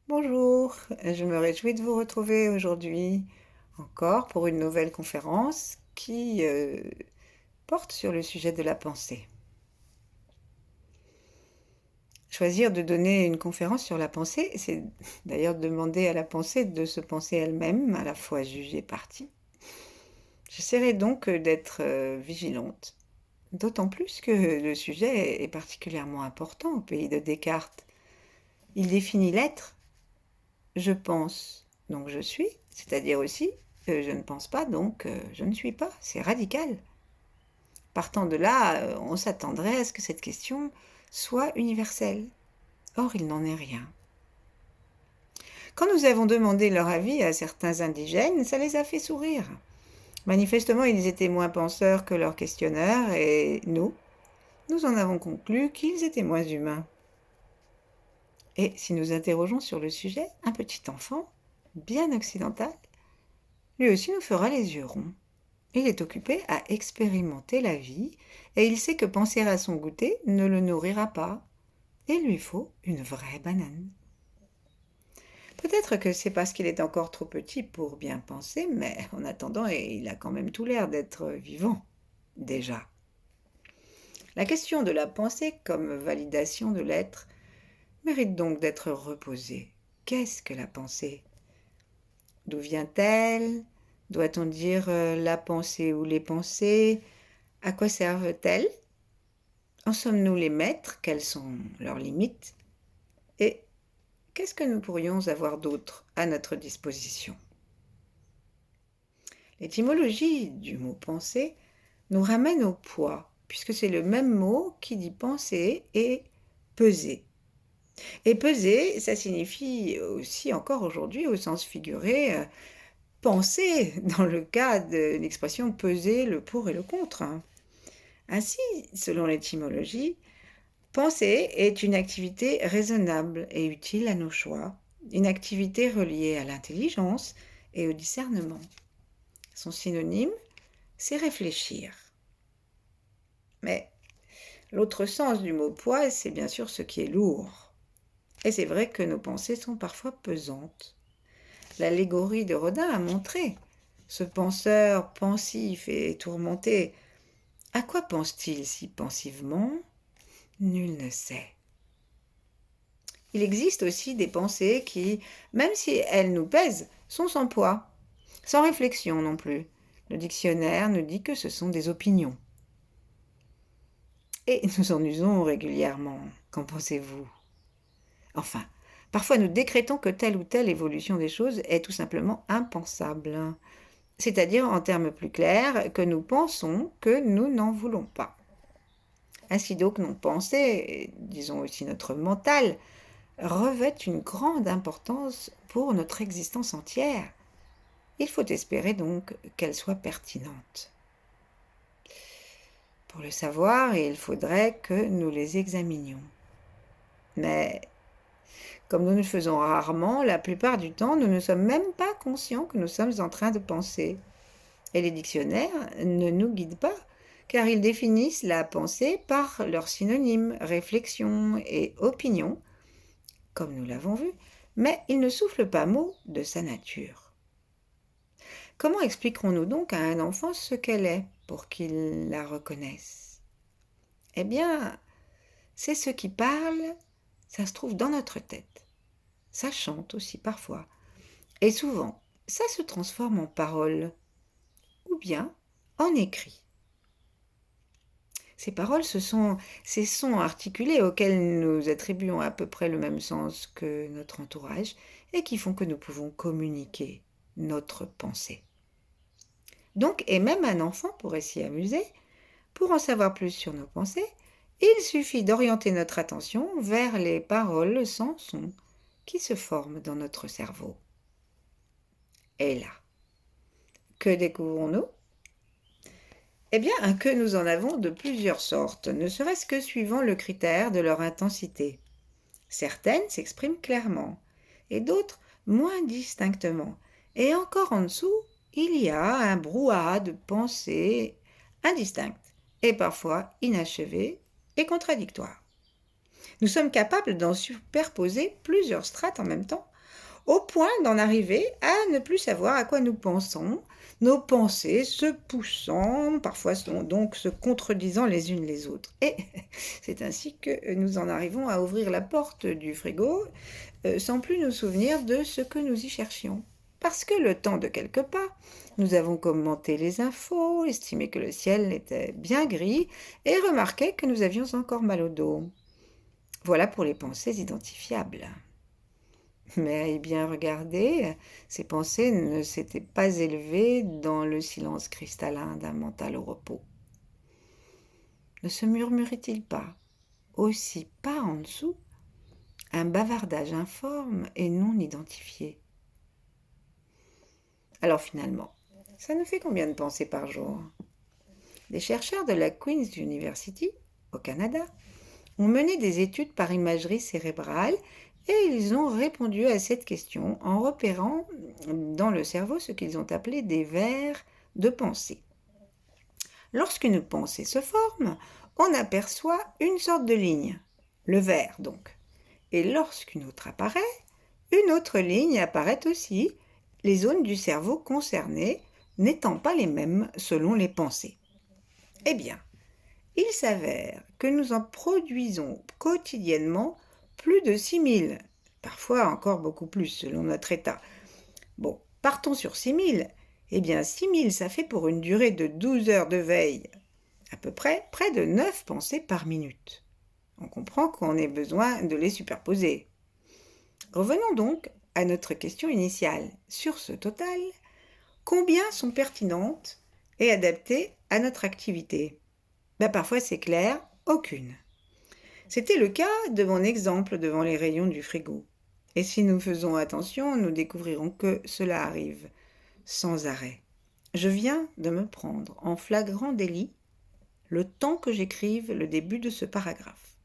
Bonjour, je me réjouis de vous retrouver aujourd'hui encore pour une nouvelle conférence qui porte sur le sujet de la pensée. Choisir de donner une conférence sur la pensée, c'est d'ailleurs demander à la pensée de se penser elle-même, à la fois juge et partie. J'essaierai donc d'être vigilante, d'autant plus que le sujet est particulièrement important au pays de Descartes. Il définit l'être. Je pense, donc je suis, c'est-à-dire aussi je ne pense pas, donc je ne suis pas. C'est radical. Partant de là, on s'attendrait à ce que cette question soit universelle. Or, il n'en est rien. Quand nous avons demandé leur avis à certains indigènes, ça les a fait sourire. Manifestement, ils étaient moins penseurs que leurs questionneurs, et nous en avons conclu qu'ils étaient moins humains. Et si nous interrogeons sur le sujet, un petit enfant, bien occidental, lui aussi nous fera les yeux ronds. Il est occupé à expérimenter la vie, et il sait que penser à son goûter ne le nourrira pas. Il lui faut une vraie banane. Peut-être que c'est parce qu'il est encore trop petit pour bien penser, mais en attendant, il a quand même tout l'air d'être vivant, déjà. La question de la pensée comme validation de l'être mérite donc d'être reposée. Qu'est-ce que la pensée? D'où vient-elle? Doit-on dire la pensée ou les pensées? À quoi servent-elles? En sommes-nous les maîtres? Quelles sont leurs limites? Et qu'est-ce que nous pourrions avoir d'autre à notre disposition? L'étymologie du mot penser nous ramène au poids, puisque c'est le même mot qui dit penser et peser. Et peser, ça signifie aussi encore aujourd'hui, au sens figuré, penser, dans le cas de l'expression peser le pour et le contre. Ainsi, selon l'étymologie, penser est une activité raisonnable et utile à nos choix, une activité reliée à l'intelligence et au discernement. Son synonyme, c'est réfléchir. Mais l'autre sens du mot poids, c'est bien sûr ce qui est lourd. Et c'est vrai que nos pensées sont parfois pesantes. L'allégorie de Rodin a montré ce penseur pensif et tourmenté. À quoi pense-t-il si pensivement? Nul ne sait. Il existe aussi des pensées qui, même si elles nous pèsent, sont sans poids, sans réflexion non plus. Le dictionnaire nous dit que ce sont des opinions. Et nous en usons régulièrement. Qu'en pensez-vous? Enfin, parfois nous décrétons que telle ou telle évolution des choses est tout simplement impensable. C'est-à-dire, en termes plus clairs, que nous pensons que nous n'en voulons pas. Ainsi donc, nos pensées, et disons aussi notre mental, revêtent une grande importance pour notre existence entière. Il faut espérer donc qu'elles soient pertinentes. Pour le savoir, il faudrait que nous les examinions. Mais comme nous le faisons rarement, la plupart du temps, nous ne sommes même pas conscients que nous sommes en train de penser. Et les dictionnaires ne nous guident pas, car ils définissent la pensée par leurs synonymes, réflexion et opinion, comme nous l'avons vu, mais ils ne soufflent pas mot de sa nature. Comment expliquerons-nous donc à un enfant ce qu'elle est pour qu'il la reconnaisse? Eh bien, c'est ce qui parle, ça se trouve dans notre tête. Ça chante aussi parfois. Et souvent, ça se transforme en paroles ou bien en écrit. Ces paroles, ce sont ces sons articulés auxquels nous attribuons à peu près le même sens que notre entourage et qui font que nous pouvons communiquer notre pensée. Donc, et même un enfant pourrait s'y amuser, pour en savoir plus sur nos pensées, il suffit d'orienter notre attention vers les paroles sans son qui se forment dans notre cerveau. Et là, que découvrons-nous? Eh bien, que nous en avons de plusieurs sortes, ne serait-ce que suivant le critère de leur intensité. Certaines s'expriment clairement, et d'autres moins distinctement. Et encore en dessous, il y a un brouhaha de pensées indistinctes, et parfois inachevées et contradictoires. Nous sommes capables d'en superposer plusieurs strates en même temps, au point d'en arriver à ne plus savoir à quoi nous pensons, nos pensées se poussant, parfois donc se contredisant les unes les autres. Et c'est ainsi que nous en arrivons à ouvrir la porte du frigo sans plus nous souvenir de ce que nous y cherchions. Parce que le temps de quelques pas, nous avons commenté les infos, estimé que le ciel était bien gris et remarqué que nous avions encore mal au dos. Voilà pour les pensées identifiables. Mais à bien regarder, ces pensées ne s'étaient pas élevées dans le silence cristallin d'un mental au repos. Ne se murmurait-il pas, aussi pas en dessous, un bavardage informe et non identifié? Alors finalement, ça nous fait combien de pensées par jour? Des chercheurs de la Queen's University, au Canada, ont mené des études par imagerie cérébrale et ils ont répondu à cette question en repérant dans le cerveau ce qu'ils ont appelé des vers de pensée. Lorsqu'une pensée se forme, on aperçoit une sorte de ligne, le vers donc. Et lorsqu'une autre apparaît, une autre ligne apparaît aussi, les zones du cerveau concernées n'étant pas les mêmes selon les pensées. Eh bien, il s'avère que nous en produisons quotidiennement plus de 6000, parfois encore beaucoup plus selon notre état. Bon, partons sur 6000. Eh bien, 6000, ça fait pour une durée de 12 heures de veille, à peu près près de 9 pensées par minute. On comprend qu'on ait besoin de les superposer. Revenons donc à notre question initiale. Sur ce total, combien sont pertinentes et adaptées à notre activité? Parfois c'est clair, aucune. C'était le cas de mon exemple devant les rayons du frigo. Et si nous faisons attention, nous découvrirons que cela arrive sans arrêt. Je viens de me prendre en flagrant délit le temps que j'écrive le début de ce paragraphe.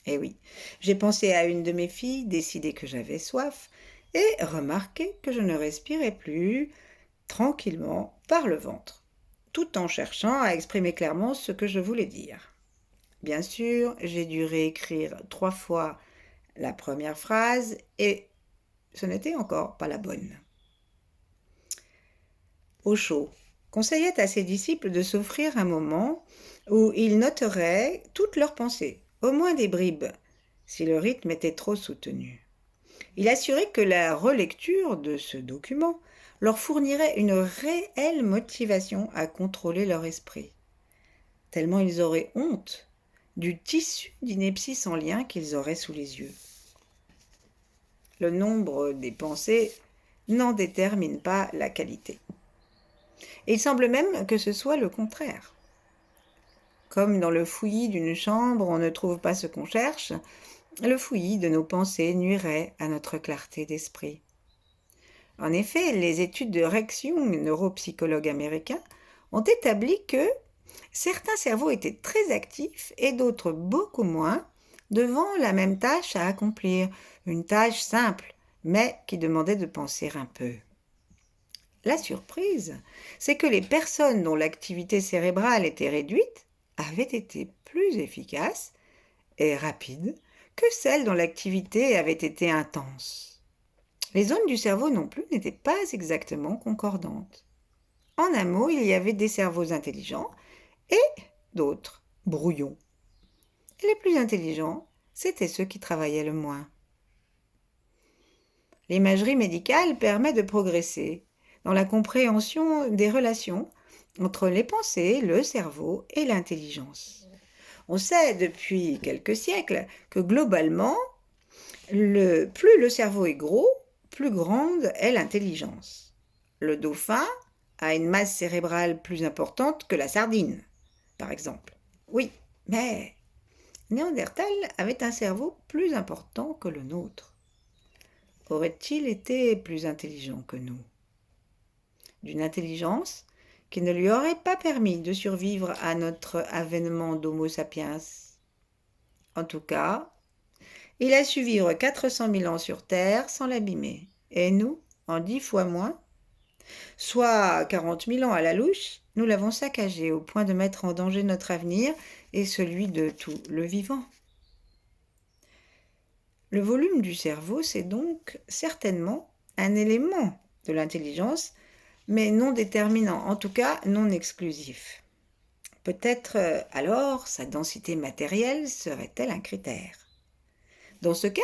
Eh oui, j'ai pensé à une de mes filles, décidé que j'avais soif, et remarqué que je ne respirais plus tranquillement par le ventre, tout en cherchant à exprimer clairement ce que je voulais dire. Bien sûr, j'ai dû réécrire 3 fois la première phrase et ce n'était encore pas la bonne. Osho conseillait à ses disciples de s'offrir un moment où ils noteraient toutes leurs pensées, au moins des bribes, si le rythme était trop soutenu. Il assurait que la relecture de ce document leur fournirait une réelle motivation à contrôler leur esprit, tellement ils auraient honte du tissu d'ineptie sans lien qu'ils auraient sous les yeux. Le nombre des pensées n'en détermine pas la qualité. Et il semble même que ce soit le contraire. Comme dans le fouillis d'une chambre, on ne trouve pas ce qu'on cherche, le fouillis de nos pensées nuirait à notre clarté d'esprit. En effet, les études de Rex Jung, neuropsychologue américain, ont établi que certains cerveaux étaient très actifs et d'autres beaucoup moins devant la même tâche à accomplir, une tâche simple, mais qui demandait de penser un peu. La surprise, c'est que les personnes dont l'activité cérébrale était réduite avaient été plus efficaces et rapides que celles dont l'activité avait été intense. Les zones du cerveau non plus n'étaient pas exactement concordantes. En un mot, il y avait des cerveaux intelligents et d'autres brouillons. Et les plus intelligents, c'étaient ceux qui travaillaient le moins. L'imagerie médicale permet de progresser dans la compréhension des relations entre les pensées, le cerveau et l'intelligence. On sait depuis quelques siècles que globalement, plus le cerveau est gros, plus grande est l'intelligence. Le dauphin a une masse cérébrale plus importante que la sardine, par exemple. Oui, mais Néandertal avait un cerveau plus important que le nôtre. Aurait-il été plus intelligent que nous? D'une intelligence qui ne lui aurait pas permis de survivre à notre avènement d'Homo sapiens. En tout cas, il a su vivre 400 000 ans sur Terre sans l'abîmer. Et nous, en 10 fois moins, soit 40 000 ans à la louche, nous l'avons saccagé au point de mettre en danger notre avenir et celui de tout le vivant. Le volume du cerveau, c'est donc certainement un élément de l'intelligence, mais non déterminant, en tout cas non exclusif. Peut-être alors sa densité matérielle serait-elle un critère. Dans ce cas,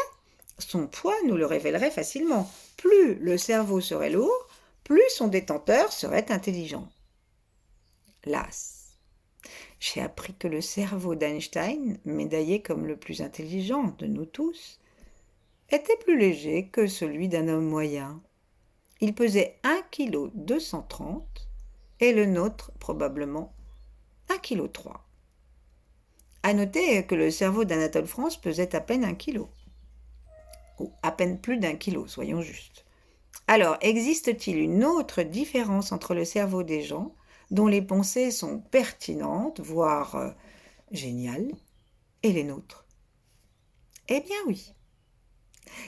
son poids nous le révélerait facilement. Plus le cerveau serait lourd, plus son détenteur serait intelligent. Las, j'ai appris que le cerveau d'Einstein, médaillé comme le plus intelligent de nous tous, était plus léger que celui d'un homme moyen. Il pesait 1,230 kg et le nôtre probablement 1,3 kg. À noter que le cerveau d'Anatole France pesait à peine 1 kg. Ou à peine plus d'1 kg, soyons justes. Alors, existe-t-il une autre différence entre le cerveau des gens, dont les pensées sont pertinentes, voire géniales, et les nôtres? Eh bien oui.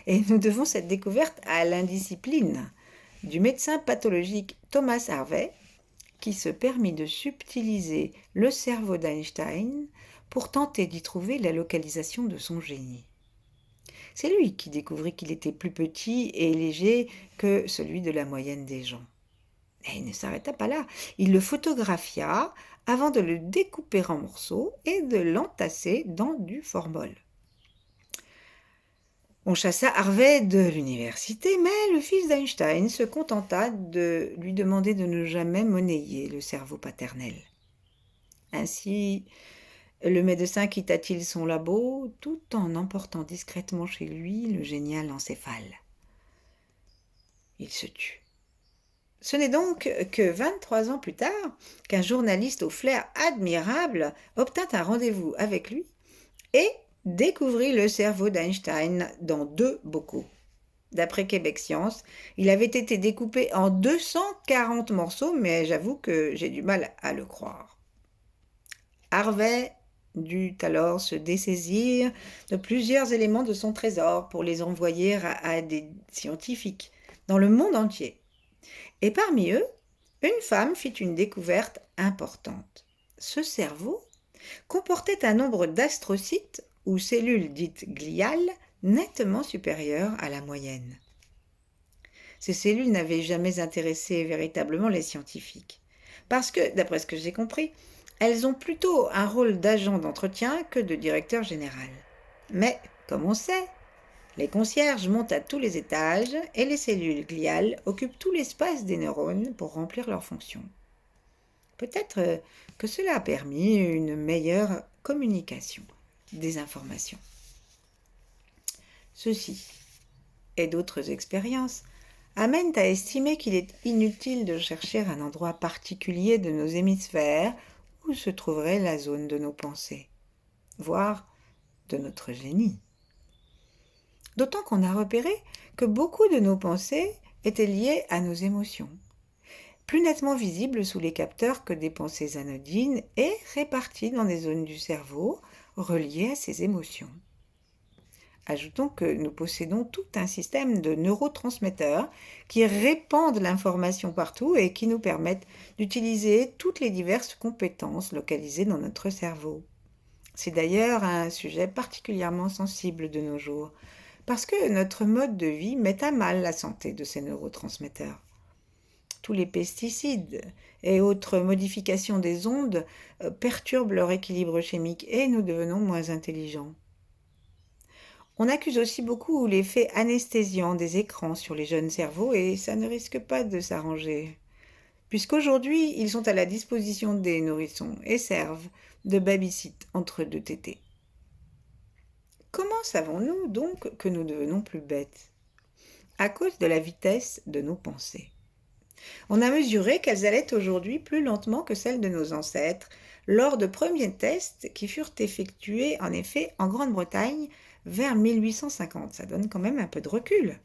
Et nous devons cette découverte à l'indiscipline du médecin pathologique Thomas Harvey, qui se permit de subtiliser le cerveau d'Einstein pour tenter d'y trouver la localisation de son génie. C'est lui qui découvrit qu'il était plus petit et léger que celui de la moyenne des gens. Et il ne s'arrêta pas là. Il le photographia avant de le découper en morceaux et de l'entasser dans du formol. On chassa Harvey de l'université, mais le fils d'Einstein se contenta de lui demander de ne jamais monnayer le cerveau paternel. Ainsi, le médecin quitta-t-il son labo tout en emportant discrètement chez lui le génial encéphale. Il se tut. Ce n'est donc que 23 ans plus tard qu'un journaliste au flair admirable obtint un rendez-vous avec lui et découvrit le cerveau d'Einstein dans 2 bocaux. D'après Québec Science, il avait été découpé en 240 morceaux, mais j'avoue que j'ai du mal à le croire. Harvey dut alors se dessaisir de plusieurs éléments de son trésor pour les envoyer à des scientifiques dans le monde entier. Et parmi eux, une femme fit une découverte importante. Ce cerveau comportait un nombre d'astrocytes ou cellules dites gliales nettement supérieur à la moyenne. Ces cellules n'avaient jamais intéressé véritablement les scientifiques, parce que, d'après ce que j'ai compris, elles ont plutôt un rôle d'agent d'entretien que de directeur général. Mais, comme on sait, les concierges montent à tous les étages et les cellules gliales occupent tout l'espace des neurones pour remplir leurs fonctions. Peut-être que cela a permis une meilleure communication des informations. Ceci et d'autres expériences amènent à estimer qu'il est inutile de chercher un endroit particulier de nos hémisphères où se trouverait la zone de nos pensées, voire de notre génie. D'autant qu'on a repéré que beaucoup de nos pensées étaient liées à nos émotions, plus nettement visibles sous les capteurs que des pensées anodines et réparties dans des zones du cerveau reliées à ces émotions. Ajoutons que nous possédons tout un système de neurotransmetteurs qui répandent l'information partout et qui nous permettent d'utiliser toutes les diverses compétences localisées dans notre cerveau. C'est d'ailleurs un sujet particulièrement sensible de nos jours, parce que notre mode de vie met à mal la santé de ces neurotransmetteurs. Tous les pesticides et autres modifications des ondes perturbent leur équilibre chimique et nous devenons moins intelligents. On accuse aussi beaucoup l'effet anesthésiant des écrans sur les jeunes cerveaux et ça ne risque pas de s'arranger, puisqu'aujourd'hui ils sont à la disposition des nourrissons et servent de baby-sit entre 2 tétés. Comment savons-nous donc que nous devenons plus bêtes? À cause de la vitesse de nos pensées. On a mesuré qu'elles allaient aujourd'hui plus lentement que celles de nos ancêtres lors de premiers tests qui furent effectués en effet en Grande-Bretagne vers 1850. Ça donne quand même un peu de recul.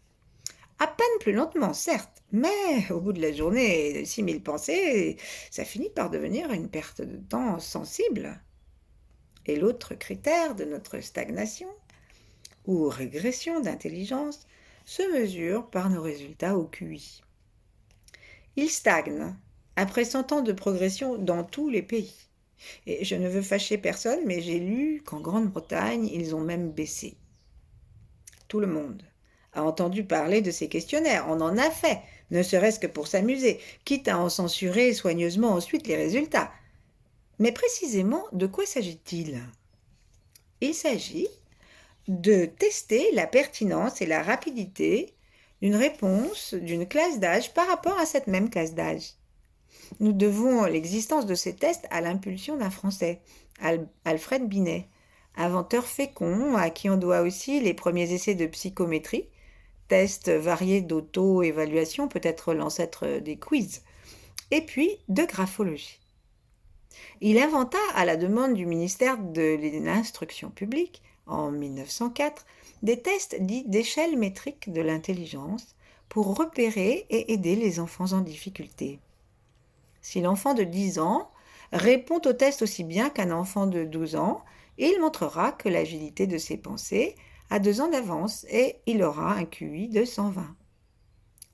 À peine plus lentement, certes, mais au bout de la journée de 6000 pensées, ça finit par devenir une perte de temps sensible. Et l'autre critère de notre stagnation, ou régression d'intelligence, se mesure par nos résultats au QI. Il stagne après 100 ans de progression dans tous les pays. Et je ne veux fâcher personne, mais j'ai lu qu'en Grande-Bretagne, ils ont même baissé. tout le monde a entendu parler de ces questionnaires, on en a fait, ne serait-ce que pour s'amuser, quitte à en censurer soigneusement ensuite les résultats. Mais précisément, de quoi s'agit-il? Il s'agit de tester la pertinence et la rapidité d'une réponse d'une classe d'âge par rapport à cette même classe d'âge. Nous devons l'existence de ces tests à l'impulsion d'un Français, Alfred Binet, inventeur fécond à qui on doit aussi les premiers essais de psychométrie, tests variés d'auto-évaluation, peut-être l'ancêtre des quiz, et puis de graphologie. Il inventa, à la demande du ministère de l'Instruction publique, en 1904, des tests dits d'échelle métrique de l'intelligence pour repérer et aider les enfants en difficulté. Si l'enfant de 10 ans répond au test aussi bien qu'un enfant de 12 ans, il montrera que l'agilité de ses pensées a 2 ans d'avance et il aura un QI de 120.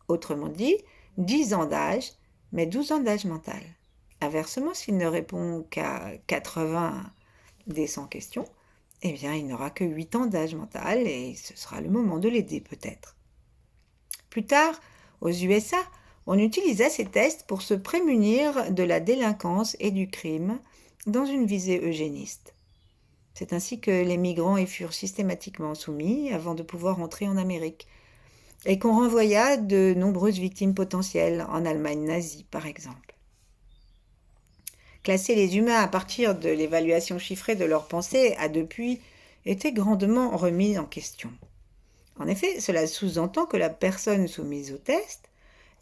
Autrement dit, 10 ans d'âge, mais 12 ans d'âge mental. Inversement, s'il ne répond qu'à 80 des 100 questions, eh bien, il n'aura que 8 ans d'âge mental et ce sera le moment de l'aider peut-être. Plus tard, aux USA, on utilisa ces tests pour se prémunir de la délinquance et du crime dans une visée eugéniste. C'est ainsi que les migrants y furent systématiquement soumis avant de pouvoir entrer en Amérique et qu'on renvoya de nombreuses victimes potentielles en Allemagne nazie par exemple. Classer les humains à partir de l'évaluation chiffrée de leurs pensées a depuis été grandement remis en question. En effet, cela sous-entend que la personne soumise au test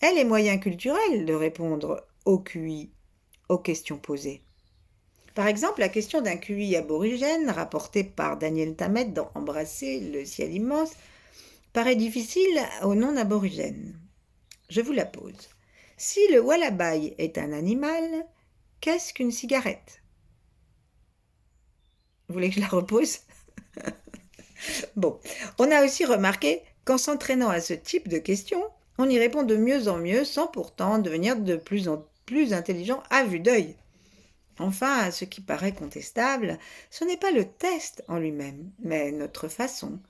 ait les moyens culturels de répondre au QI, aux questions posées. Par exemple, la question d'un QI aborigène, rapportée par Daniel Tammet dans Embrasser le ciel immense, paraît difficile aux non-aborigènes. Je vous la pose. Si le wallaby est un animal, qu'est-ce qu'une cigarette? Vous voulez que je la repose? Bon, on a aussi remarqué qu'en s'entraînant à ce type de questions, on y répond de mieux en mieux sans pourtant devenir de plus en plus intelligent à vue d'œil. Enfin, ce qui paraît contestable, ce n'est pas le test en lui-même, mais notre façon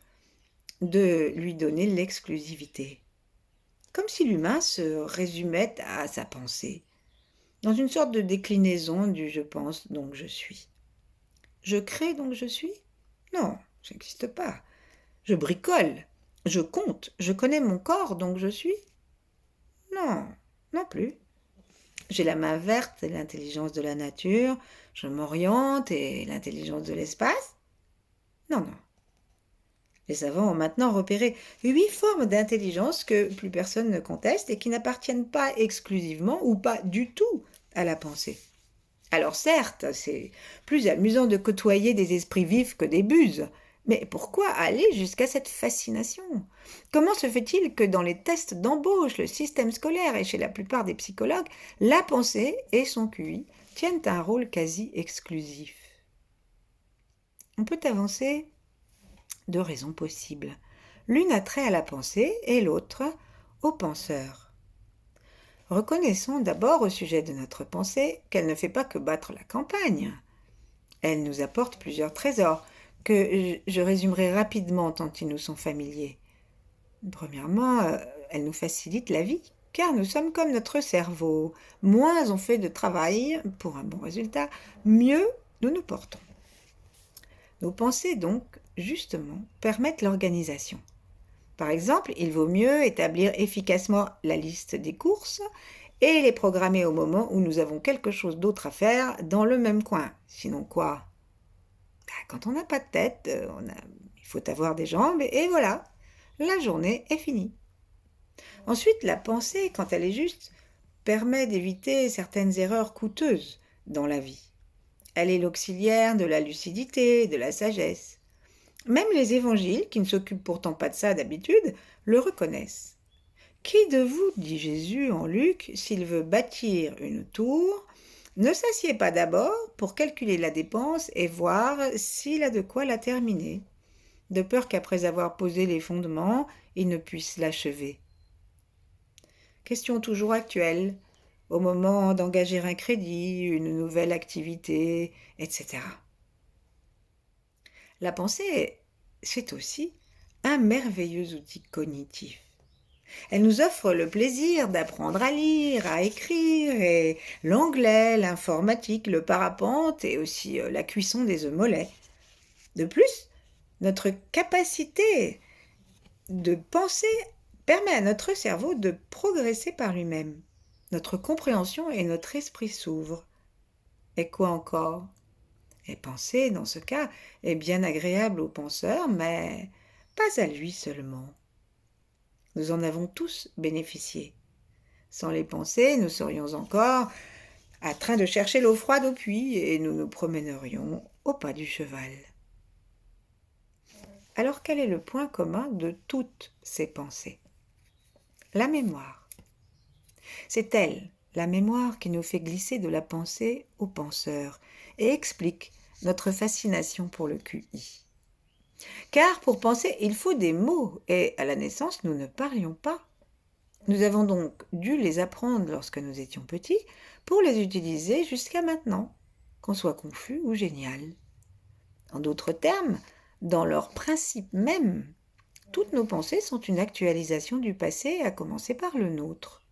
de lui donner l'exclusivité. Comme si l'humain se résumait à sa pensée, dans une sorte de déclinaison du je pense donc je suis. Je crée donc je suis? Non, ça n'existe pas. Je bricole, je compte, je connais mon corps donc je suis? Non, non plus. J'ai la main verte et l'intelligence de la nature, je m'oriente et l'intelligence de l'espace? Non, non. Les savants ont maintenant repéré 8 formes d'intelligence que plus personne ne conteste et qui n'appartiennent pas exclusivement ou pas du tout à la pensée. Alors certes, c'est plus amusant de côtoyer des esprits vifs que des buses, mais pourquoi aller jusqu'à cette fascination? Comment se fait-il que dans les tests d'embauche, le système scolaire et chez la plupart des psychologues, la pensée et son QI tiennent un rôle quasi exclusif? On peut avancer 2 raisons possibles. L'une a trait à la pensée et l'autre au penseur. Reconnaissons d'abord au sujet de notre pensée qu'elle ne fait pas que battre la campagne. Elle nous apporte plusieurs trésors que je résumerai rapidement tant ils nous sont familiers. Premièrement, elle nous facilite la vie, car nous sommes comme notre cerveau. Moins on fait de travail pour un bon résultat, mieux nous nous portons. Nos pensées, donc, justement, permettent l'organisation. Par exemple, il vaut mieux établir efficacement la liste des courses et les programmer au moment où nous avons quelque chose d'autre à faire dans le même coin. Sinon quoi? Quand on n'a pas de tête, il faut avoir des jambes et voilà, la journée est finie. Ensuite, la pensée, quand elle est juste, permet d'éviter certaines erreurs coûteuses dans la vie. Elle est l'auxiliaire de la lucidité et de la sagesse. Même les évangiles, qui ne s'occupent pourtant pas de ça d'habitude, le reconnaissent. Qui de vous, dit Jésus en Luc, s'il veut bâtir une tour, ne s'assied pas d'abord pour calculer la dépense et voir s'il a de quoi la terminer, de peur qu'après avoir posé les fondements, il ne puisse l'achever. Question toujours actuelle, au moment d'engager un crédit, une nouvelle activité, etc. La pensée, c'est aussi un merveilleux outil cognitif. Elle nous offre le plaisir d'apprendre à lire, à écrire, et l'anglais, l'informatique, le parapente et aussi la cuisson des œufs mollets. De plus, notre capacité de penser permet à notre cerveau de progresser par lui-même. Notre compréhension et notre esprit s'ouvrent. Et quoi encore? Et penser, dans ce cas, est bien agréable au penseur, mais pas à lui seulement. Nous en avons tous bénéficié. Sans les penser, nous serions encore à train de chercher l'eau froide au puits et nous nous promènerions au pas du cheval. Alors quel est le point commun de toutes ces pensées? La mémoire. C'est elle, la mémoire, qui nous fait glisser de la pensée au penseur et explique notre fascination pour le QI. Car pour penser, il faut des mots et à la naissance, nous ne parlions pas. Nous avons donc dû les apprendre lorsque nous étions petits pour les utiliser jusqu'à maintenant, qu'on soit confus ou génial. En d'autres termes, dans leur principe même, toutes nos pensées sont une actualisation du passé, à commencer par le nôtre.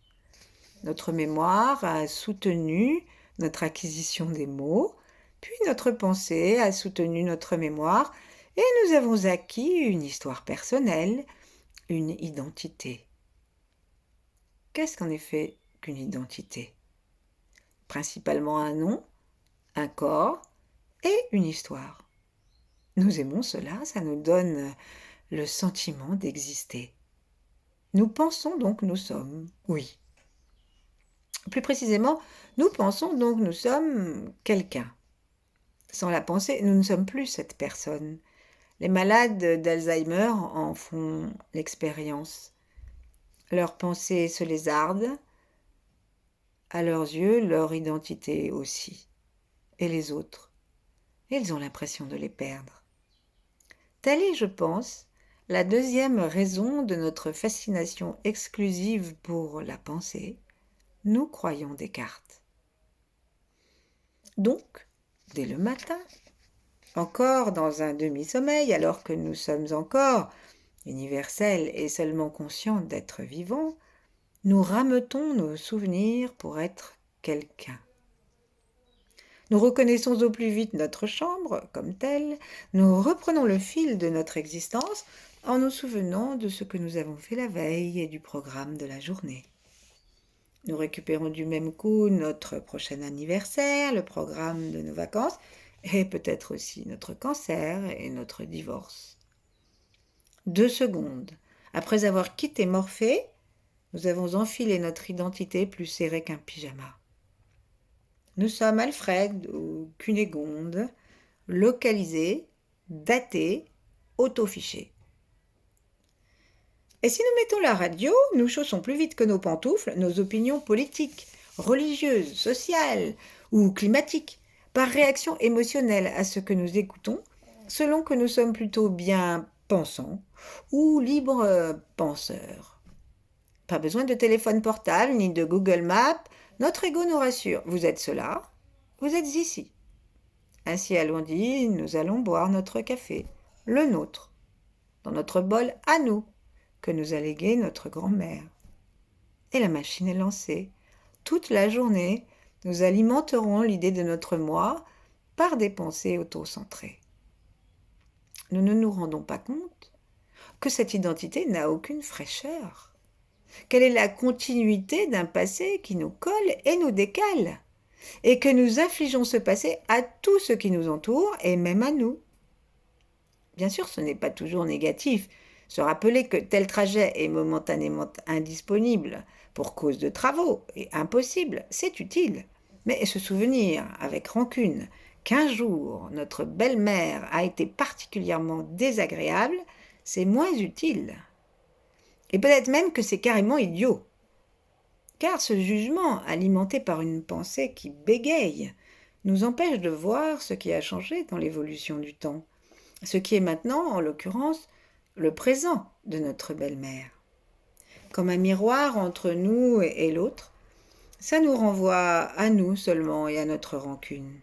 Notre mémoire a soutenu notre acquisition des mots, puis notre pensée a soutenu notre mémoire, et nous avons acquis une histoire personnelle, une identité. Qu'est-ce qu'en effet qu'une identité? Principalement un nom, un corps et une histoire. Nous aimons cela, ça nous donne le sentiment d'exister. Nous pensons donc nous sommes, oui. Plus précisément, nous pensons donc nous sommes quelqu'un. Sans la pensée, nous ne sommes plus cette personne. Les malades d'Alzheimer en font l'expérience. Leurs pensées se lézardent, à leurs yeux, leur identité aussi. Et les autres, ils ont l'impression de les perdre. Telle est, je pense, la deuxième raison de notre fascination exclusive pour la pensée. Nous croyons Descartes. Donc, dès le matin, encore dans un demi-sommeil, alors que nous sommes encore universels et seulement conscients d'être vivants, nous rameutons nos souvenirs pour être quelqu'un. Nous reconnaissons au plus vite notre chambre comme telle, nous reprenons le fil de notre existence en nous souvenant de ce que nous avons fait la veille et du programme de la journée. Nous récupérons du même coup notre prochain anniversaire, le programme de nos vacances et peut-être aussi notre cancer et notre divorce. 2 secondes après avoir quitté Morphée, nous avons enfilé notre identité plus serrée qu'un pyjama. Nous sommes Alfred ou Cunégonde, localisés, datés, autofichés. Et si nous mettons la radio, nous chaussons plus vite que nos pantoufles nos opinions politiques, religieuses, sociales ou climatiques, par réaction émotionnelle à ce que nous écoutons, selon que nous sommes plutôt bien pensants ou libres penseurs. Pas besoin de téléphone portable ni de Google Maps, notre ego nous rassure. Vous êtes cela, vous êtes ici. Ainsi allons-y, nous allons boire notre café, le nôtre, dans notre bol à nous, que nous a légué notre grand-mère. Et la machine est lancée. Toute la journée, nous alimenterons l'idée de notre moi par des pensées autocentrées. Nous ne nous rendons pas compte que cette identité n'a aucune fraîcheur, qu'elle est la continuité d'un passé qui nous colle et nous décale, et que nous infligeons ce passé à tout ce qui nous entoure et même à nous. Bien sûr, ce n'est pas toujours négatif. Se rappeler que tel trajet est momentanément indisponible pour cause de travaux et impossible, c'est utile. Mais se souvenir avec rancune qu'un jour notre belle-mère a été particulièrement désagréable, c'est moins utile. Et peut-être même que c'est carrément idiot. Car ce jugement, alimenté par une pensée qui bégaye, nous empêche de voir ce qui a changé dans l'évolution du temps, ce qui est maintenant, en l'occurrence, le présent de notre belle-mère. Comme un miroir entre nous et l'autre, ça nous renvoie à nous seulement et à notre rancune.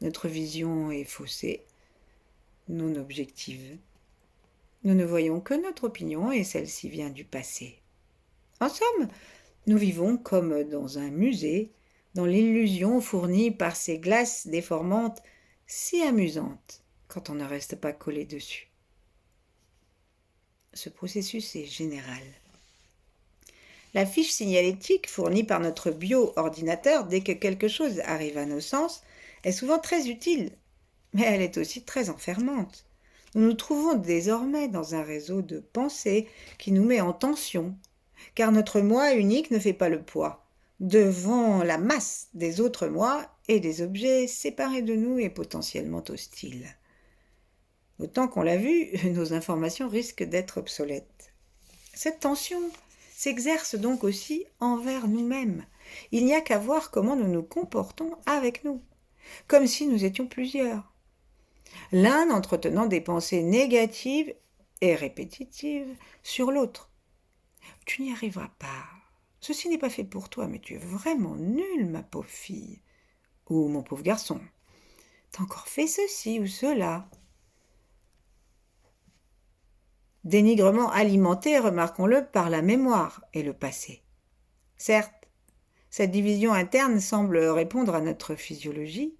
Notre vision est faussée, non objective. Nous ne voyons que notre opinion et celle-ci vient du passé. En somme, nous vivons comme dans un musée, dans l'illusion fournie par ces glaces déformantes si amusantes quand on ne reste pas collé dessus. Ce processus est général. La fiche signalétique fournie par notre bio-ordinateur dès que quelque chose arrive à nos sens est souvent très utile, mais elle est aussi très enfermante. Nous nous trouvons désormais dans un réseau de pensées qui nous met en tension, car notre moi unique ne fait pas le poids devant la masse des autres moi et des objets séparés de nous et potentiellement hostiles. Autant qu'on l'a vu, nos informations risquent d'être obsolètes. Cette tension s'exerce donc aussi envers nous-mêmes. Il n'y a qu'à voir comment nous nous comportons avec nous, comme si nous étions plusieurs. L'un entretenant des pensées négatives et répétitives sur l'autre. Tu n'y arriveras pas. Ceci n'est pas fait pour toi, mais tu es vraiment nulle, ma pauvre fille. Ou mon pauvre garçon. T'as encore fait ceci ou cela. Dénigrement alimenté, remarquons-le, par la mémoire et le passé. Certes, cette division interne semble répondre à notre physiologie,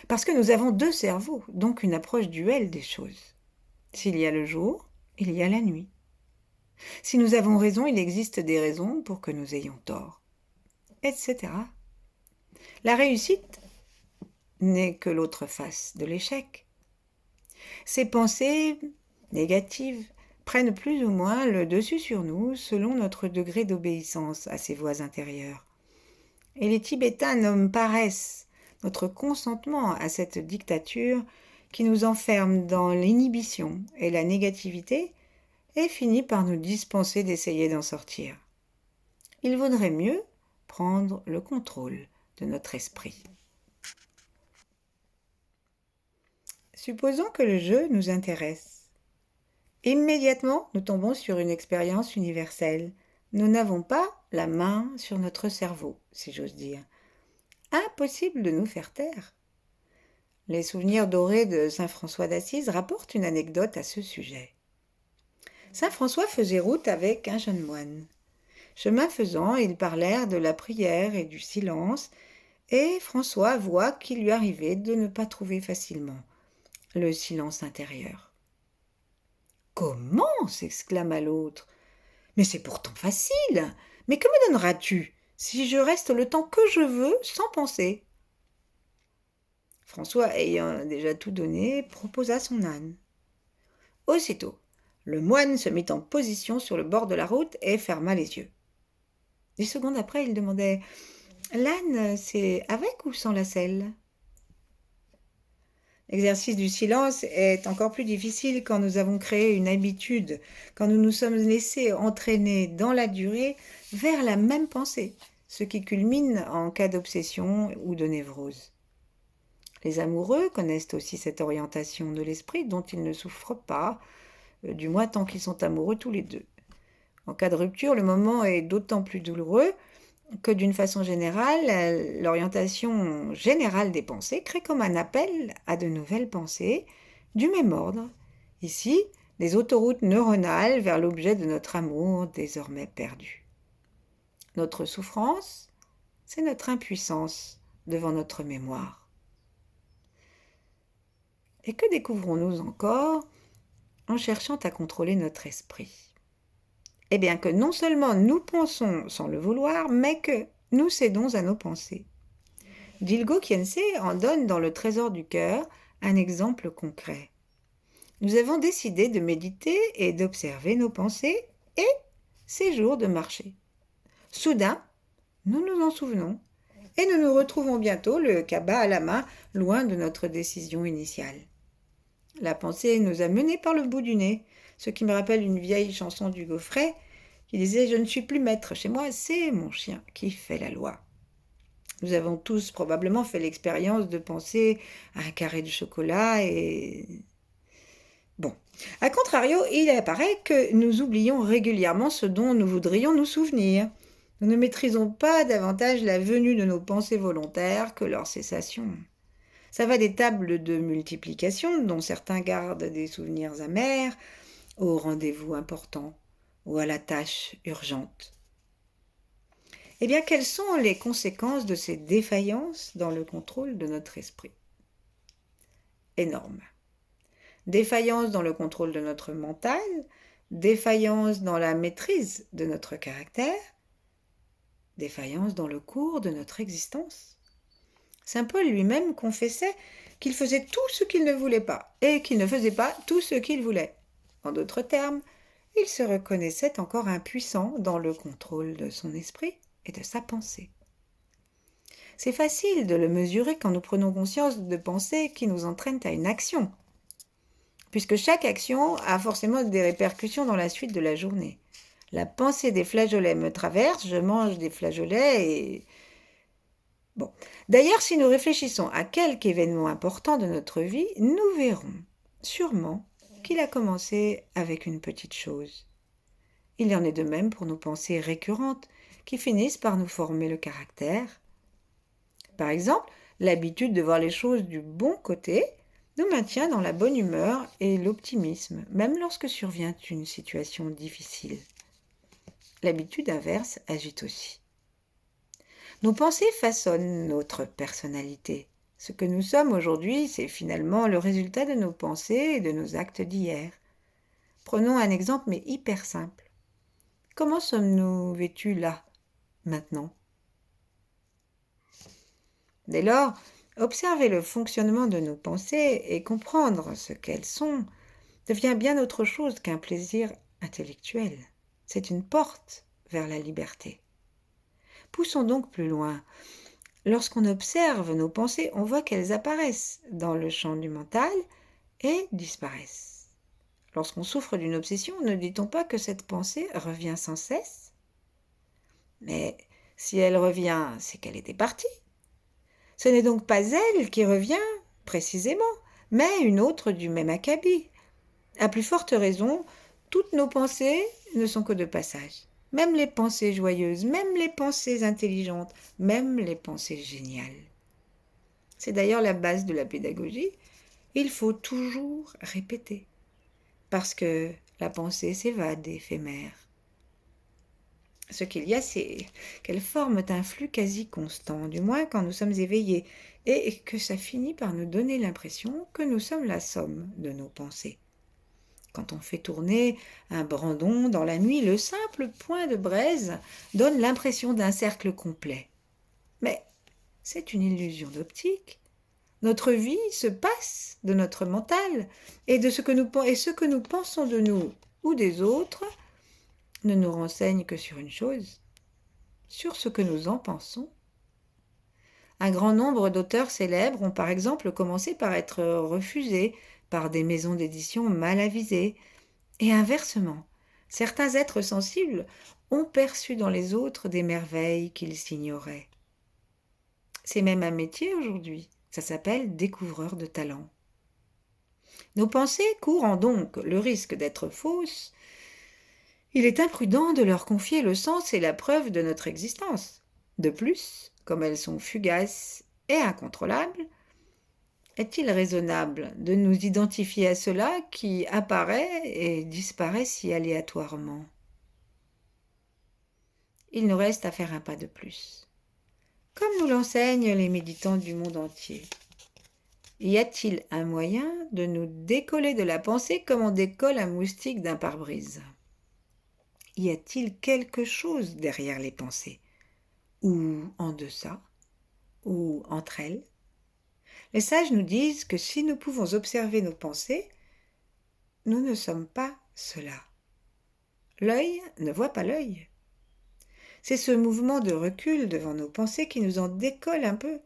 parce que nous avons deux cerveaux, donc une approche duelle des choses. S'il y a le jour, il y a la nuit. Si nous avons raison, il existe des raisons pour que nous ayons tort, etc. La réussite n'est que l'autre face de l'échec. Ces pensées négatives prennent plus ou moins le dessus sur nous selon notre degré d'obéissance à ces voix intérieures. Et les Tibétains nomment paresse notre consentement à cette dictature qui nous enferme dans l'inhibition et la négativité et finit par nous dispenser d'essayer d'en sortir. Il vaudrait mieux prendre le contrôle de notre esprit. Supposons que le jeu nous intéresse. Immédiatement, nous tombons sur une expérience universelle. Nous n'avons pas la main sur notre cerveau, si j'ose dire. Impossible de nous faire taire. Les souvenirs dorés de saint François d'Assise rapportent une anecdote à ce sujet. Saint François faisait route avec un jeune moine. Chemin faisant, ils parlèrent de la prière et du silence, et François avoua qu'il lui arrivait de ne pas trouver facilement le silence intérieur. « Comment » s'exclama l'autre. « Mais c'est pourtant facile. Mais que me donneras-tu si je reste le temps que je veux sans penser ?» François, ayant déjà tout donné, proposa son âne. Aussitôt, le moine se mit en position sur le bord de la route et ferma les yeux. 10 secondes après, il demandait « L'âne, c'est avec ou sans la selle ?» L'exercice du silence est encore plus difficile quand nous avons créé une habitude, quand nous nous sommes laissés entraîner dans la durée vers la même pensée, ce qui culmine en cas d'obsession ou de névrose. Les amoureux connaissent aussi cette orientation de l'esprit dont ils ne souffrent pas, du moins tant qu'ils sont amoureux tous les deux. En cas de rupture, le moment est d'autant plus douloureux que d'une façon générale, l'orientation générale des pensées crée comme un appel à de nouvelles pensées du même ordre. Ici, des autoroutes neuronales vers l'objet de notre amour désormais perdu. Notre souffrance, c'est notre impuissance devant notre mémoire. Et que découvrons-nous encore en cherchant à contrôler notre esprit ? Eh bien que non seulement nous pensons sans le vouloir, mais que nous cédons à nos pensées. Dilgo Khyentse en donne dans Le Trésor du cœur un exemple concret. Nous avons décidé de méditer et d'observer nos pensées et ces jours de marcher. Soudain, nous nous en souvenons et nous nous retrouvons bientôt le Kaaba à la main, loin de notre décision initiale. La pensée nous a menés par le bout du nez, ce qui me rappelle une vieille chanson du Gaufret qui disait « Je ne suis plus maître chez moi, c'est mon chien qui fait la loi ». Nous avons tous probablement fait l'expérience de penser à un carré de chocolat et... Bon, à contrario, il apparaît que nous oublions régulièrement ce dont nous voudrions nous souvenir. Nous ne maîtrisons pas davantage la venue de nos pensées volontaires que leur cessation. Ça va des tables de multiplication, dont certains gardent des souvenirs amers, au rendez-vous important ou à la tâche urgente. Eh bien, quelles sont les conséquences de ces défaillances dans le contrôle de notre esprit? Énormes. Défaillance dans le contrôle de notre mental, défaillance dans la maîtrise de notre caractère, défaillance dans le cours de notre existence. Saint Paul lui-même confessait qu'il faisait tout ce qu'il ne voulait pas et qu'il ne faisait pas tout ce qu'il voulait. En d'autres termes, il se reconnaissait encore impuissant dans le contrôle de son esprit et de sa pensée. C'est facile de le mesurer quand nous prenons conscience de pensées qui nous entraînent à une action, puisque chaque action a forcément des répercussions dans la suite de la journée. La pensée des flageolets me traverse, je mange des flageolets et... Bon. D'ailleurs, si nous réfléchissons à quelque événement important de notre vie, nous verrons sûrement qu'il a commencé avec une petite chose. Il y en est de même pour nos pensées récurrentes qui finissent par nous former le caractère. Par exemple, l'habitude de voir les choses du bon côté nous maintient dans la bonne humeur et l'optimisme, même lorsque survient une situation difficile. L'habitude inverse agit aussi. Nos pensées façonnent notre personnalité. Ce que nous sommes aujourd'hui, c'est finalement le résultat de nos pensées et de nos actes d'hier. Prenons un exemple, mais hyper simple. Comment sommes-nous vêtus là, maintenant? Dès lors, observer le fonctionnement de nos pensées et comprendre ce qu'elles sont devient bien autre chose qu'un plaisir intellectuel. C'est une porte vers la liberté. Poussons donc plus loin. Lorsqu'on observe nos pensées, on voit qu'elles apparaissent dans le champ du mental et disparaissent. Lorsqu'on souffre d'une obsession, ne dit-on pas que cette pensée revient sans cesse? Mais si elle revient, c'est qu'elle était partie. Ce n'est donc pas elle qui revient, précisément, mais une autre du même acabit. À plus forte raison, toutes nos pensées ne sont que de passage. Même les pensées joyeuses, même les pensées intelligentes, même les pensées géniales. C'est d'ailleurs la base de la pédagogie. Il faut toujours répéter, parce que la pensée s'évade éphémère. Ce qu'il y a, c'est qu'elles forment un flux quasi constant, du moins quand nous sommes éveillés, et que ça finit par nous donner l'impression que nous sommes la somme de nos pensées. Quand on fait tourner un brandon dans la nuit, le simple point de braise donne l'impression d'un cercle complet. Mais c'est une illusion d'optique. Notre vie se passe de notre mental et ce que nous pensons de nous ou des autres ne nous renseigne que sur une chose, sur ce que nous en pensons. Un grand nombre d'auteurs célèbres ont par exemple commencé par être refusés par des maisons d'édition mal avisées, et inversement, certains êtres sensibles ont perçu dans les autres des merveilles qu'ils ignoraient. C'est même un métier aujourd'hui, ça s'appelle découvreur de talent. Nos pensées courant donc le risque d'être fausses, il est imprudent de leur confier le sens et la preuve de notre existence. De plus, comme elles sont fugaces et incontrôlables, est-il raisonnable de nous identifier à cela qui apparaît et disparaît si aléatoirement? Il nous reste à faire un pas de plus. Comme nous l'enseignent les méditants du monde entier, y a-t-il un moyen de nous décoller de la pensée comme on décolle un moustique d'un pare-brise? Y a-t-il quelque chose derrière les pensées, ou en deçà, ou entre elles? Les sages nous disent que si nous pouvons observer nos pensées, nous ne sommes pas cela. L'œil ne voit pas l'œil. C'est ce mouvement de recul devant nos pensées qui nous en décolle un peu,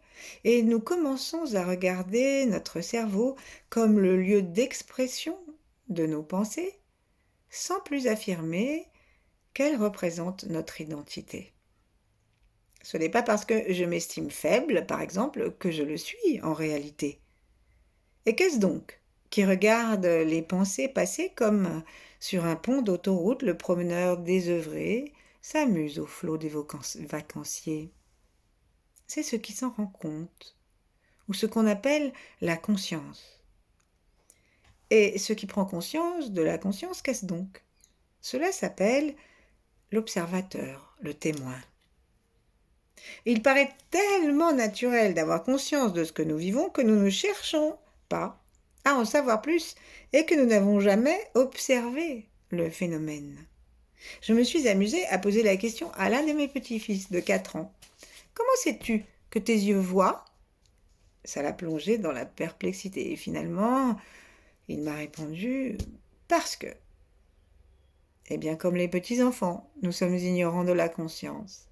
et nous commençons à regarder notre cerveau comme le lieu d'expression de nos pensées, sans plus affirmer qu'elles représentent notre identité. Ce n'est pas parce que je m'estime faible, par exemple, que je le suis en réalité. Et qu'est-ce donc qui regarde les pensées passer comme sur un pont d'autoroute le promeneur désœuvré s'amuse au flot des vacanciers? C'est ce qui s'en rend compte, ou ce qu'on appelle la conscience. Et ce qui prend conscience de la conscience, qu'est-ce donc? Cela s'appelle l'observateur, le témoin. Il paraît tellement naturel d'avoir conscience de ce que nous vivons que nous ne cherchons pas à en savoir plus et que nous n'avons jamais observé le phénomène. Je me suis amusée à poser la question à l'un de mes petits-fils de 4 ans. Comment sais-tu que tes yeux voient? Ça l'a plongé dans la perplexité et finalement, il m'a répondu parce que. Eh bien, comme les petits-enfants, nous sommes ignorants de la conscience.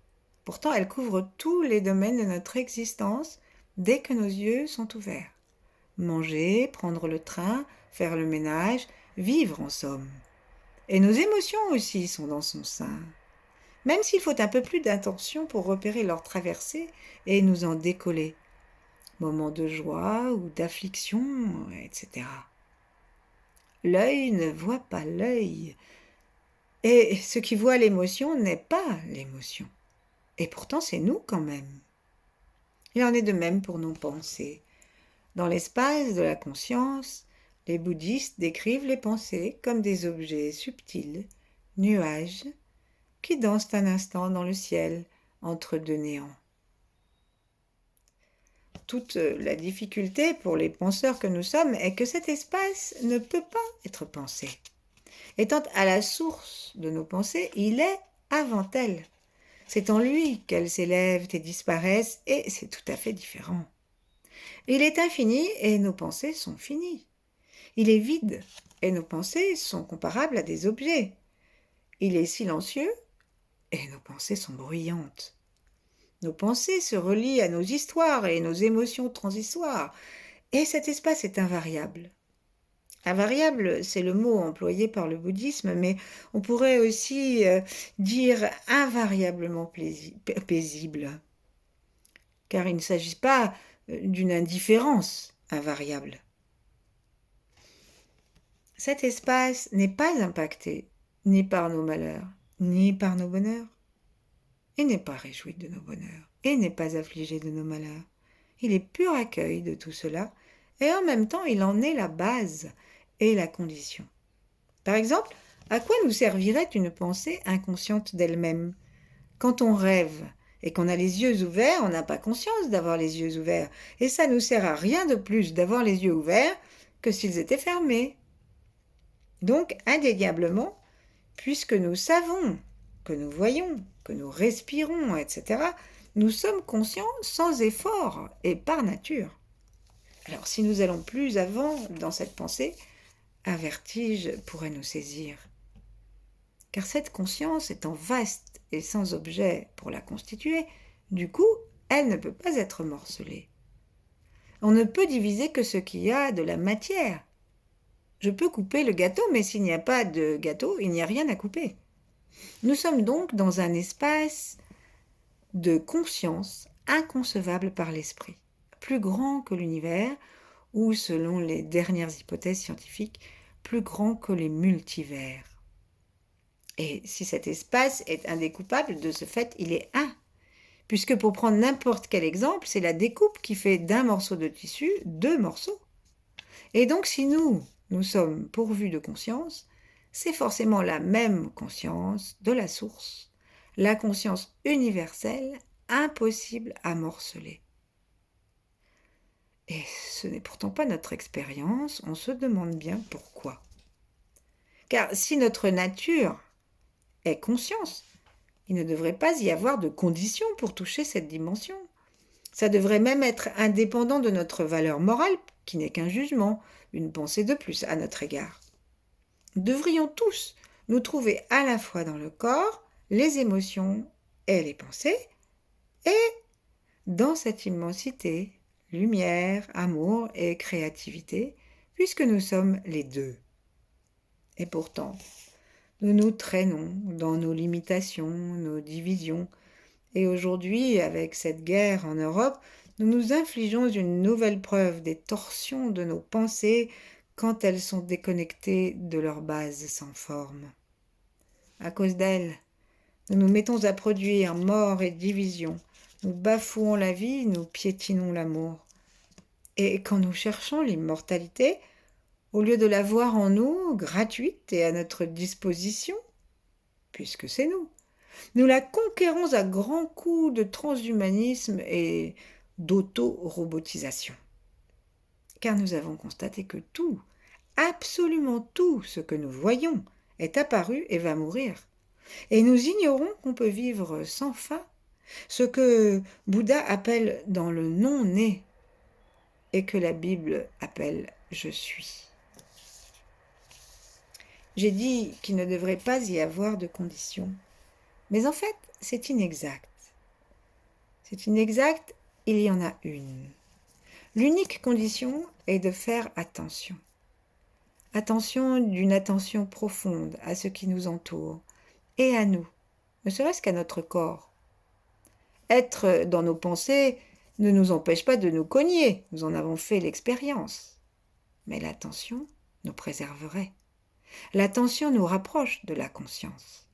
Pourtant, elle couvre tous les domaines de notre existence dès que nos yeux sont ouverts. Manger, prendre le train, faire le ménage, vivre en somme. Et nos émotions aussi sont dans son sein. Même s'il faut un peu plus d'intention pour repérer leur traversée et nous en décoller. Moments de joie ou d'affliction, etc. L'œil ne voit pas l'œil. Et ce qui voit l'émotion n'est pas l'émotion. Et pourtant, c'est nous quand même. Il en est de même pour nos pensées. Dans l'espace de la conscience, les bouddhistes décrivent les pensées comme des objets subtils, nuages, qui dansent un instant dans le ciel entre deux néants. Toute la difficulté pour les penseurs que nous sommes est que cet espace ne peut pas être pensé. Étant à la source de nos pensées, il est avant elles. C'est en lui qu'elles s'élèvent et disparaissent, et c'est tout à fait différent. Il est infini et nos pensées sont finies. Il est vide et nos pensées sont comparables à des objets. Il est silencieux et nos pensées sont bruyantes. Nos pensées se relient à nos histoires et nos émotions transitoires, et cet espace est invariable. Invariable, c'est le mot employé par le bouddhisme, mais on pourrait aussi dire invariablement paisible, car il ne s'agit pas d'une indifférence invariable. Cet espace n'est pas impacté ni par nos malheurs, ni par nos bonheurs. Il n'est pas réjoui de nos bonheurs, et n'est pas affligé de nos malheurs. Il est pur accueil de tout cela, et en même temps il en est la base et la condition. Par exemple, à quoi nous servirait une pensée inconsciente d'elle-même? Quand on rêve et qu'on a les yeux ouverts, on n'a pas conscience d'avoir les yeux ouverts, et ça nous sert à rien de plus d'avoir les yeux ouverts que s'ils étaient fermés. Donc, indéniablement, puisque nous savons que nous voyons, que nous respirons, etc., nous sommes conscients sans effort et par nature. Alors, si nous allons plus avant dans cette pensée, un vertige pourrait nous saisir. Car cette conscience étant vaste et sans objet pour la constituer, du coup, elle ne peut pas être morcelée. On ne peut diviser que ce qu'il y a de la matière. Je peux couper le gâteau, mais s'il n'y a pas de gâteau, il n'y a rien à couper. Nous sommes donc dans un espace de conscience inconcevable par l'esprit, plus grand que l'univers, ou selon les dernières hypothèses scientifiques, plus grand que les multivers. Et si cet espace est indécoupable, de ce fait, il est un. Puisque pour prendre n'importe quel exemple, c'est la découpe qui fait d'un morceau de tissu 2 morceaux. Et donc si nous sommes pourvus de conscience, c'est forcément la même conscience de la source, la conscience universelle, impossible à morceler. Et ce n'est pourtant pas notre expérience, on se demande bien pourquoi. Car si notre nature est conscience, il ne devrait pas y avoir de conditions pour toucher cette dimension. Ça devrait même être indépendant de notre valeur morale, qui n'est qu'un jugement, une pensée de plus à notre égard. Devrions tous nous trouver à la fois dans le corps, les émotions et les pensées, et dans cette immensité, lumière, amour et créativité, puisque nous sommes les deux. Et pourtant, nous nous traînons dans nos limitations, nos divisions, et aujourd'hui, avec cette guerre en Europe, nous nous infligeons une nouvelle preuve des torsions de nos pensées quand elles sont déconnectées de leur base sans forme. À cause d'elles, nous nous mettons à produire mort et division. Nous bafouons la vie, nous piétinons l'amour. Et quand nous cherchons l'immortalité, au lieu de la voir en nous, gratuite et à notre disposition, puisque c'est nous, nous la conquérons à grands coups de transhumanisme et d'auto-robotisation. Car nous avons constaté que tout, absolument tout ce que nous voyons est apparu et va mourir. Et nous ignorons qu'on peut vivre sans fin, ce que Bouddha appelle dans le non-né et que la Bible appelle je suis. J'ai dit qu'il ne devrait pas y avoir de conditions, mais en fait, c'est inexact. C'est inexact, il y en a une. L'unique condition est de faire attention. Attention d'une attention profonde à ce qui nous entoure et à nous, ne serait-ce qu'à notre corps. Être dans nos pensées ne nous empêche pas de nous cogner, nous en avons fait l'expérience. Mais l'attention nous préserverait. L'attention nous rapproche de la conscience.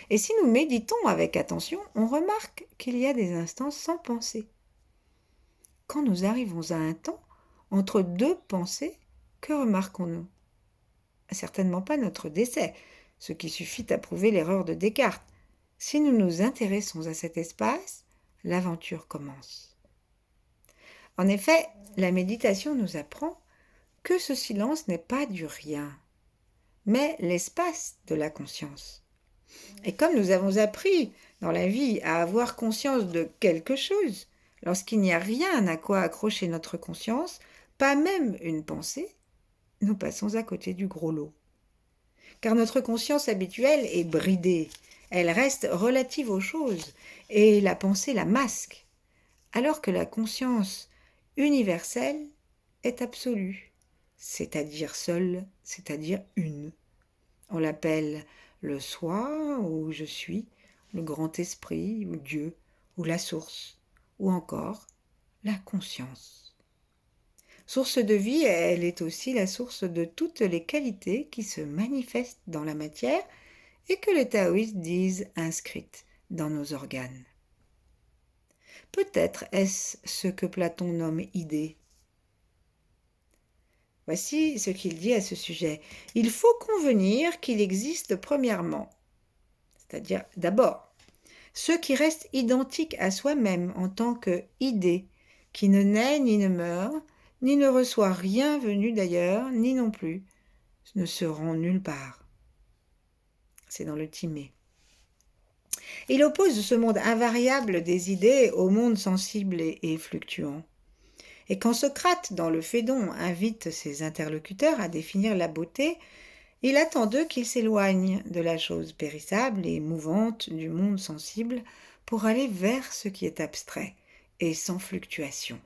Et si nous méditons avec attention, on remarque qu'il y a des instants sans pensée. Quand nous arrivons à un temps entre deux pensées, que remarquons-nous? Certainement pas notre décès, ce qui suffit à prouver l'erreur de Descartes. Si nous nous intéressons à cet espace, l'aventure commence. En effet, la méditation nous apprend que ce silence n'est pas du rien, mais l'espace de la conscience. Et comme nous avons appris dans la vie à avoir conscience de quelque chose, lorsqu'il n'y a rien à quoi accrocher notre conscience, pas même une pensée, nous passons à côté du gros lot. Car notre conscience habituelle est bridée, elle reste relative aux choses, et la pensée la masque, alors que la conscience universelle est absolue, c'est-à-dire seule, c'est-à-dire une. On l'appelle le soi, ou je suis, le grand esprit, ou Dieu, ou la source, ou encore la conscience. Source de vie, elle est aussi la source de toutes les qualités qui se manifestent dans la matière et que les taoïstes disent inscrites dans nos organes. Peut-être est-ce ce que Platon nomme idée. Voici ce qu'il dit à ce sujet. Il faut convenir qu'il existe premièrement, c'est-à-dire d'abord, ce qui reste identique à soi-même en tant que idée, qui ne naît ni ne meurt, ni ne reçoit rien venu d'ailleurs, ni non plus ne se rend nulle part. C'est dans le Timée. Il oppose ce monde invariable des idées au monde sensible et fluctuant. Et quand Socrate, dans le Phédon, invite ses interlocuteurs à définir la beauté, il attend d'eux qu'ils s'éloignent de la chose périssable et mouvante du monde sensible pour aller vers ce qui est abstrait et sans fluctuation.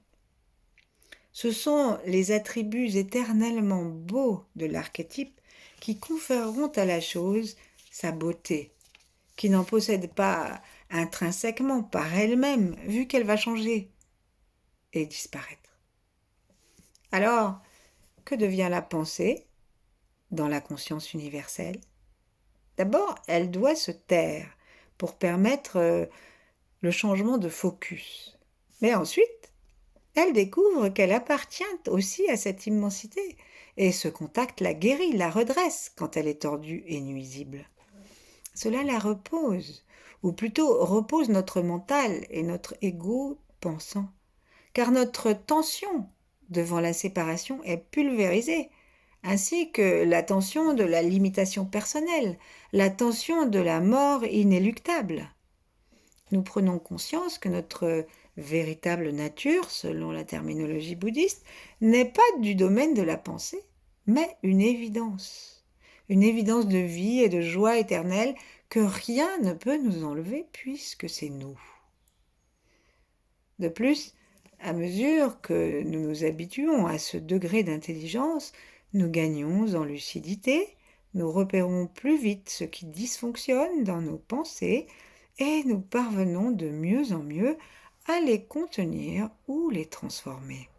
Ce sont les attributs éternellement beaux de l'archétype qui conféreront à la chose sa beauté, qui n'en possède pas intrinsèquement par elle-même, vu qu'elle va changer et disparaître. Alors, que devient la pensée dans la conscience universelle? D'abord, elle doit se taire pour permettre le changement de focus. Mais ensuite, elle découvre qu'elle appartient aussi à cette immensité, et ce contact la guérit, la redresse quand elle est tordue et nuisible. Cela la repose, ou plutôt repose notre mental et notre ego pensant, car notre tension devant la séparation est pulvérisée, ainsi que la tension de la limitation personnelle, la tension de la mort inéluctable. Nous prenons conscience que notre véritable nature, selon la terminologie bouddhiste, n'est pas du domaine de la pensée, mais une évidence de vie et de joie éternelle que rien ne peut nous enlever puisque c'est nous. De plus, à mesure que nous nous habituons à ce degré d'intelligence, nous gagnons en lucidité, nous repérons plus vite ce qui dysfonctionne dans nos pensées et nous parvenons de mieux en mieux à les contenir ou les transformer.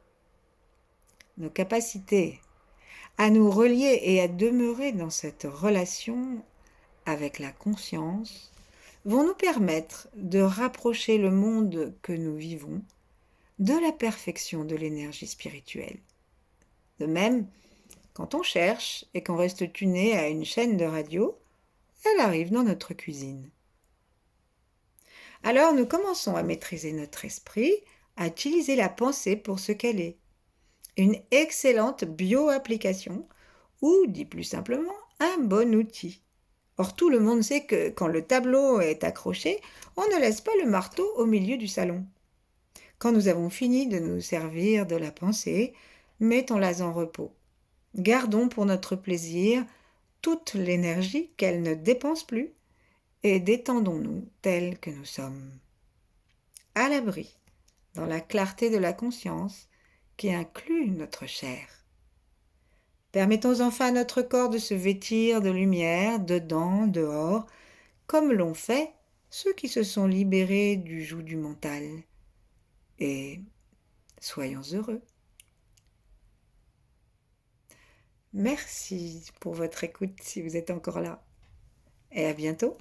Nos capacités à nous relier et à demeurer dans cette relation avec la conscience vont nous permettre de rapprocher le monde que nous vivons de la perfection de l'énergie spirituelle. De même, Quand on cherche et qu'on reste tuné à une chaîne de radio, elle arrive dans notre cuisine. Alors nous commençons à maîtriser notre esprit, à utiliser la pensée pour ce qu'elle est. Une excellente bio-application, ou, dit plus simplement, un bon outil. Or, tout le monde sait que quand le tableau est accroché, on ne laisse pas le marteau au milieu du salon. Quand nous avons fini de nous servir de la pensée, mettons-la en repos. Gardons pour notre plaisir toute l'énergie qu'elle ne dépense plus et détendons-nous tels que nous sommes. À l'abri, dans la clarté de la conscience qui inclut notre chair. Permettons enfin à notre corps de se vêtir de lumière, dedans, dehors, comme l'ont fait ceux qui se sont libérés du joug du mental. Et soyons heureux. Merci pour votre écoute si vous êtes encore là. Et à bientôt.